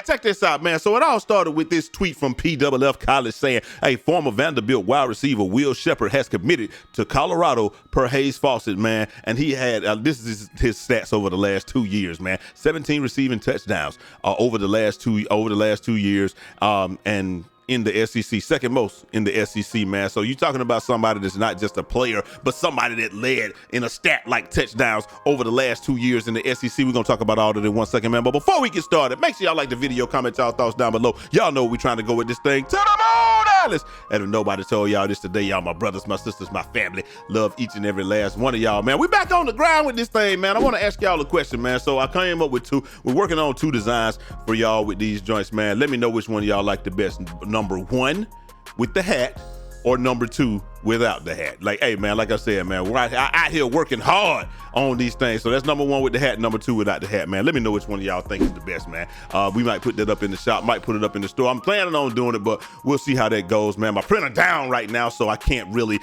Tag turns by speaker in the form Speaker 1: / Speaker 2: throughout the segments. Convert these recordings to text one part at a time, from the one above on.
Speaker 1: check this out, man. So it all started with this tweet from PWF College saying, hey, former Vanderbilt wide receiver Will Sheppard has committed to Colorado per Hayes Fawcett, man. And he had, this is his stats over the last 2 years, man. 17 receiving touchdowns over the last 2 years. And in the SEC, second most in the SEC, man. So you're talking about somebody that's not just a player, but somebody that led in a stat like touchdowns over the last 2 years in the SEC. We're going to talk about all of it in 1 second, man. But before we get started, make sure y'all like the video, comment y'all thoughts down below. Y'all know we're trying to go with this thing to the moon, Alice. And if nobody told y'all this today, y'all my brothers, my sisters, my family. Love each and every last one of y'all, man. We back on the ground with this thing, man. I want to ask y'all a question, man. So I came up with two. We're working on 2 designs for y'all with these joints, man. Let me know which one of y'all like the best. Number 1 with the hat, or number 2 without the hat. Like, hey, man, like I said, man, we're out here working hard on these things. So that's number 1 with the hat, number 2 without the hat, man. Let me know which one of y'all think is the best, man. We might put that up in the shop, might put it up in the store. I'm planning on doing it, but we'll see how that goes, man. My printer down right now, so I can't really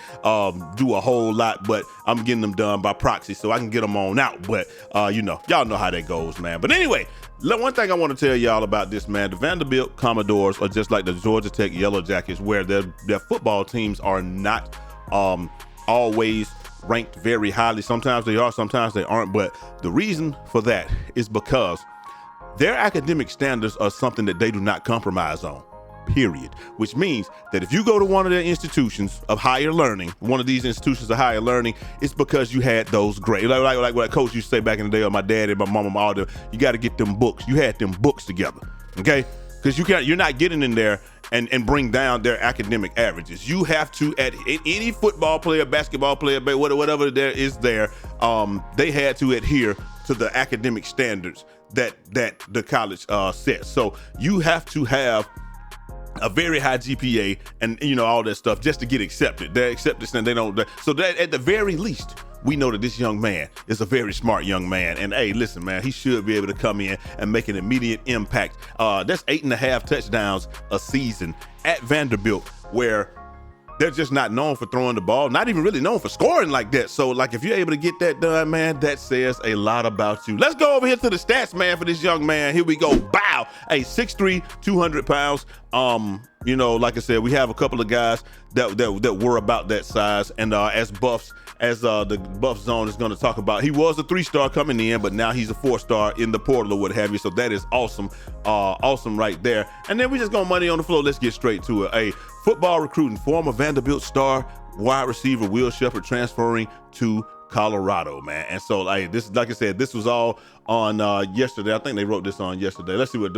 Speaker 1: do a whole lot, but I'm getting them done by proxy, so I can get them on out. But, y'all know how that goes, man. But anyway, one thing I want to tell y'all about this, man, the Vanderbilt Commodores are just like the Georgia Tech Yellow Jackets, where their football teams are not always ranked very highly. Sometimes they are, sometimes they aren't. But the reason for that is because their academic standards are something that they do not compromise on. Period. Which means that if you go to one of their institutions of higher learning, one of these institutions of higher learning, it's because you had those grades. Like what Coach used to say back in the day, or my dad and my mom and all them, you got to get them books. You had them books together, okay? Because you're not getting in there and bring down their academic averages. You have to, at any football player, basketball player, whatever there is there, they had to adhere to the academic standards that the college sets. So you have to have a very high GPA and all that stuff just to get accepted. They're accepted, and they don't. So that at the very least, we know that this young man is a very smart young man. And hey, listen, man, he should be able to come in and make an immediate impact. That's 8.5 touchdowns a season at Vanderbilt, where they're just not known for throwing the ball, not even really known for scoring like that. So, like, if you're able to get that done, man, that says a lot about you. Let's go over here to the stats, man, for this young man. Here we go. Bow. Hey, 6'3", 200 pounds. Like I said, we have a couple of guys that were about that size. And as buffs, as the buff zone is going to talk about, he was a 3-star coming in, but now he's a 4-star in the portal or what have you. So that is awesome. Awesome right there. And then we just go money on the floor. Let's get straight to it. Hey, football recruiting, former Vanderbilt star wide receiver Will Sheppard transferring to Colorado, man. And so, like I said, this was all on yesterday. I think they wrote this on yesterday. Let's see what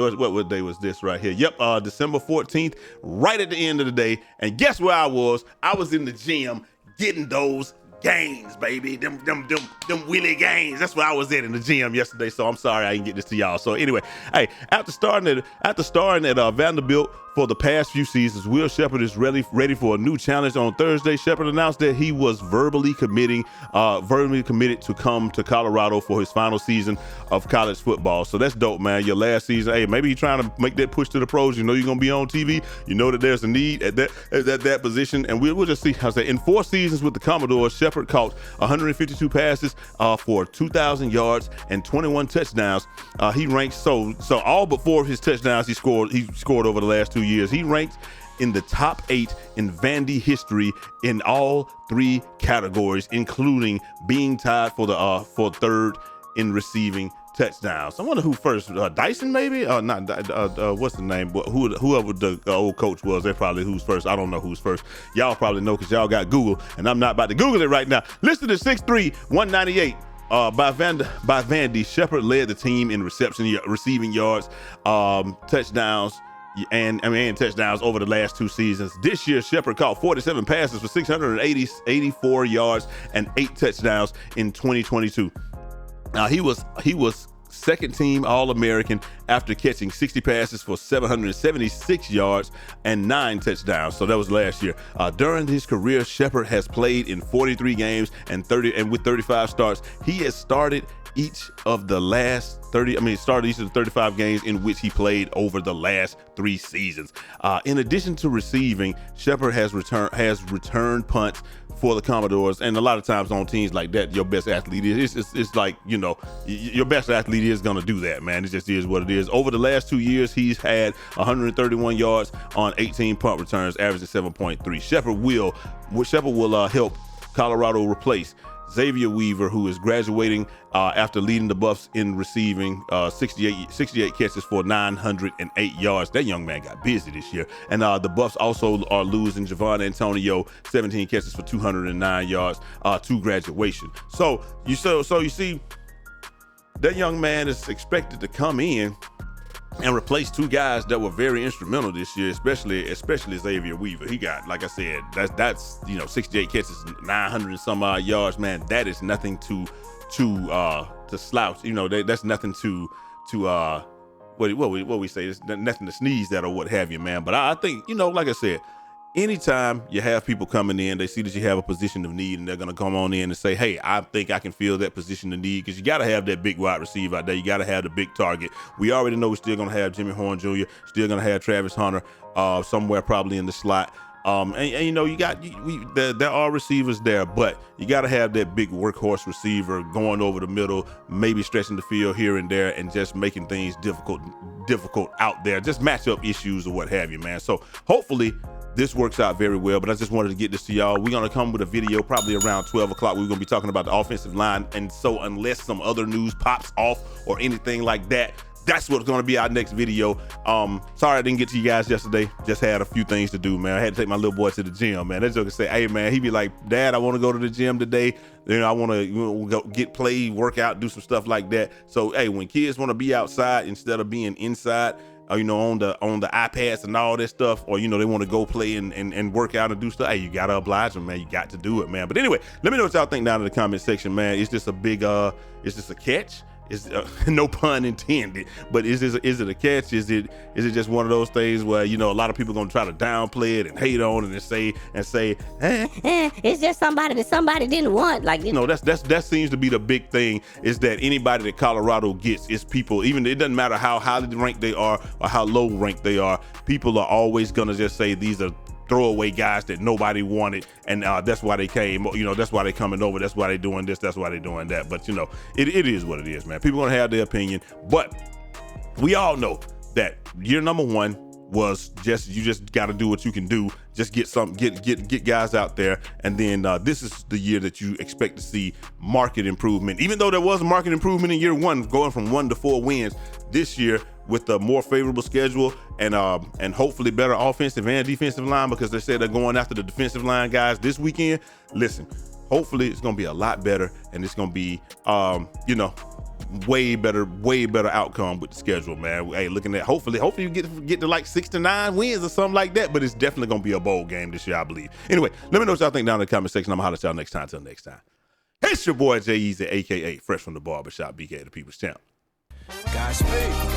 Speaker 1: day was this right here. Yep, December 14th, right at the end of the day. And guess where I was? I was in the gym getting those gains, baby. Them Willie gains. That's where I was at in the gym yesterday. So I'm sorry I didn't get this to y'all. So anyway, hey, after starting at Vanderbilt for the past few seasons, Will Sheppard is ready for a new challenge. On Thursday, Sheppard announced that he was verbally committed to come to Colorado for his final season of college football. So that's dope, man. Your last season. Hey, maybe you're trying to make that push to the pros. You know you're gonna be on TV. You know that there's a need at that position, and we'll just see. In 4 seasons with the Commodores, Sheppard caught 152 passes for 2,000 yards and 21 touchdowns. He ranks so all but 4 of his touchdowns he scored over the last 2 years. He ranked in the top 8 in Vandy history in all 3 categories, including being tied for 3rd in receiving touchdowns. I wonder who first. Dyson, maybe? Not what's the name? Whoever the old coach was, they're probably who's first. I don't know who's first. Y'all probably know because y'all got Google, and I'm not about to Google it right now. Listed at 6'3", 198. By Vandy, Sheppard led the team in receiving yards, touchdowns, and touchdowns over the last 2 seasons. This year, Sheppard caught 47 passes for 684 yards and 8 touchdowns in 2022. He was second team All-American after catching 60 passes for 776 yards and 9 touchdowns. So that was last year. During his career, Sheppard has played in 43 games and with 35 starts. He has started each of the last 30, started each of the 35 games in which he played over the last 3 seasons. In addition to receiving, Sheppard has returned punts for the Commodores, and a lot of times on teams like that, your best athlete it's like, your best athlete is going to do that, man. It just is what it is. Over the last 2 years, he's had 131 yards on 18 punt returns, averaging 7.3. Sheppard will help Colorado replace Xavier Weaver, who is graduating after leading the Buffs in receiving 68 catches for 908 yards. That young man got busy this year. And the Buffs also are losing Javon Antonio, 17 catches for 209 yards to graduation. So you see, that young man is expected to come in and replace 2 guys that were very instrumental this year, especially Xavier Weaver. He got, like I said, that's 68 catches, 900 and some odd yards, man. That is nothing to slouch. That's nothing to what we say. It's nothing to sneeze at or what have you, man. But I think, like I said, anytime you have people coming in, they see that you have a position of need, and they're going to come on in and say, hey, I think I can fill that position of need, because you got to have that big wide receiver out there. You got to have the big target. We already know we're still going to have Jimmy Horn Jr., still going to have Travis Hunter somewhere probably in the slot. There are receivers there, but you got to have that big workhorse receiver going over the middle, maybe stretching the field here and there, and just making things difficult out there, just matchup issues or what have you, man. So hopefully this works out very well, but I just wanted to get this to y'all. We're going to come with a video probably around 12 o'clock. We're going to be talking about the offensive line, and so unless some other news pops off or anything like that, that's what's going to be our next video. Sorry I didn't get to you guys yesterday. Just had a few things to do, man. I had to take my little boy to the gym, man. That joker say, hey, man, he be like, Dad, I want to go to the gym today. I want to go get played, work out, do some stuff like that. So, hey, when kids want to be outside instead of being inside, on the iPads and all that stuff, or they want to go play and work out and do stuff, hey, you gotta oblige them, man. You got to do it, man. But anyway, let me know what y'all think down in the comment section, man. Is this a big is this a catch? Is no pun intended, but is it a catch? Is it just one of those things where a lot of people gonna try to downplay it and hate on it and say
Speaker 2: it's just somebody that somebody didn't want,
Speaker 1: that seems to be the big thing, is that anybody that Colorado gets is people, even it doesn't matter how highly ranked they are or how low ranked they are, people are always gonna just say these are throwaway guys that nobody wanted, and that's why they came, that's why they coming over, that's why they doing this, that's why they doing that. But it is what it is, man. People gonna have their opinion, but we all know that year number 1 was you just got to do what you can do. Just get guys out there, and then this is the year that you expect to see market improvement. Even though there was a market improvement in year 1, going from 1 to 4 wins, this year with a more favorable schedule and hopefully better offensive and defensive line, because they said they're going after the defensive line guys this weekend. Listen, hopefully it's gonna be a lot better, and it's gonna be way better outcome with the schedule, man. Hey, looking at hopefully you get to like 6 to 9 wins or something like that, but it's definitely gonna be a bowl game this year, I believe. Anyway, let me know what y'all think down in the comment section. I'm gonna holler at y'all next time. Till next time, it's your boy Jay Easy, aka Fresh from the Barbershop, BK the People's Champ.
Speaker 3: Godspeed.